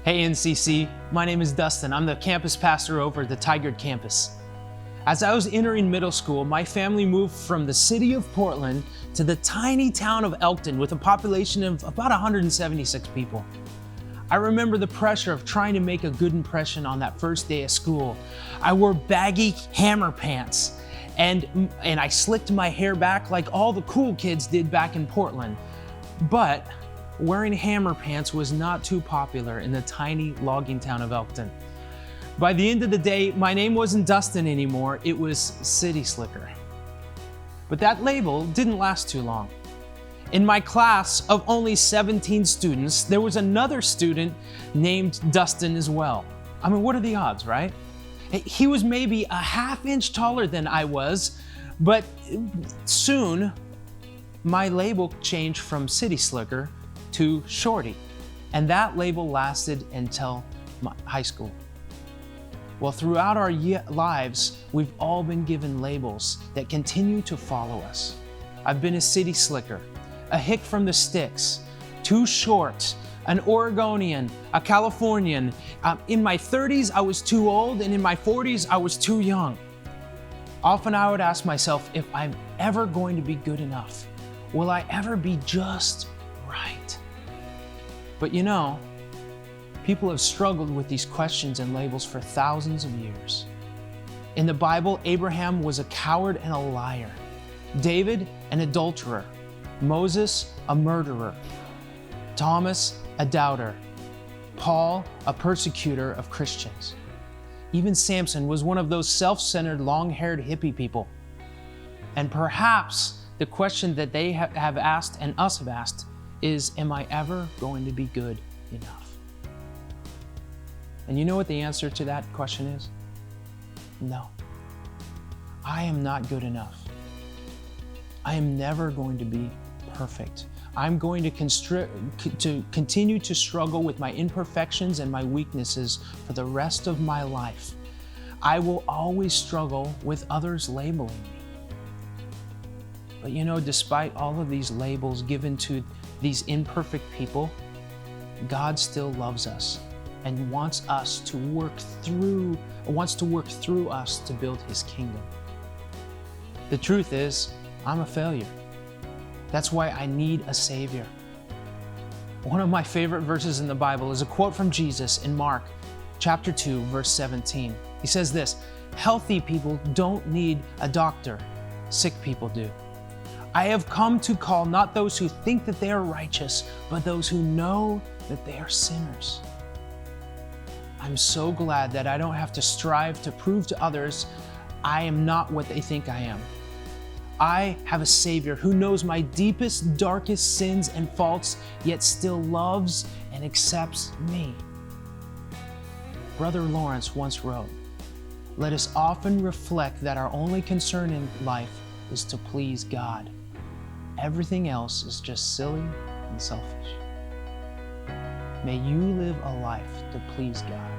Hey NCC, my name is Dustin. I'm the campus pastor over at the Tigard campus. As I was entering middle school, my family moved from the city of Portland to the tiny town of Elkton with a population of about 176 people. I remember the pressure of trying to make a good impression on that first day of school. I wore baggy hammer pants and I slicked my hair back like all the cool kids did back in Portland. But wearing hammer pants was not too popular in the tiny logging town of Elkton. By the end of the day, my name wasn't Dustin anymore, it was City Slicker. But that label didn't last too long. In my class of only 17 students, there was another student named Dustin as well. I mean, what are the odds, right? He was maybe a half-inch taller than I was, but soon my label changed from City Slicker to Shorty, and that label lasted until high school. Well, throughout our lives, we've all been given labels that continue to follow us. I've been a City Slicker, a hick from the sticks, too short, an Oregonian, a Californian. In my 30s, I was too old, and in my 40s, I was too young. Often I would ask myself if I'm ever going to be good enough. Will I ever be just right? But you know, people have struggled with these questions and labels for thousands of years. In the Bible, Abraham was a coward and a liar. David, an adulterer. Moses, a murderer. Thomas, a doubter. Paul, a persecutor of Christians. Even Samson was one of those self-centered, long-haired hippie people. And perhaps the question that they have asked and us have asked is, am I ever going to be good enough? And you know what the answer to that question is? No. I am not good enough. I am never going to be perfect. I'm going to continue to struggle with my imperfections and my weaknesses for the rest of my life. I will always struggle with others labeling me. But you know, despite all of these labels given to these imperfect people, God still loves us and wants to work through us to build His kingdom. The truth is, I'm a failure. That's why I need a Savior. One of my favorite verses in the Bible is a quote from Jesus in Mark chapter 2, verse 17. He says this, "Healthy people don't need a doctor, sick people do. I have come to call not those who think that they are righteous, but those who know that they are sinners." I'm so glad that I don't have to strive to prove to others I am not what they think I am. I have a Savior who knows my deepest, darkest sins and faults, yet still loves and accepts me. Brother Lawrence once wrote, "Let us often reflect that our only concern in life is to please God. Everything else is just silly and selfish." May you live a life to please God.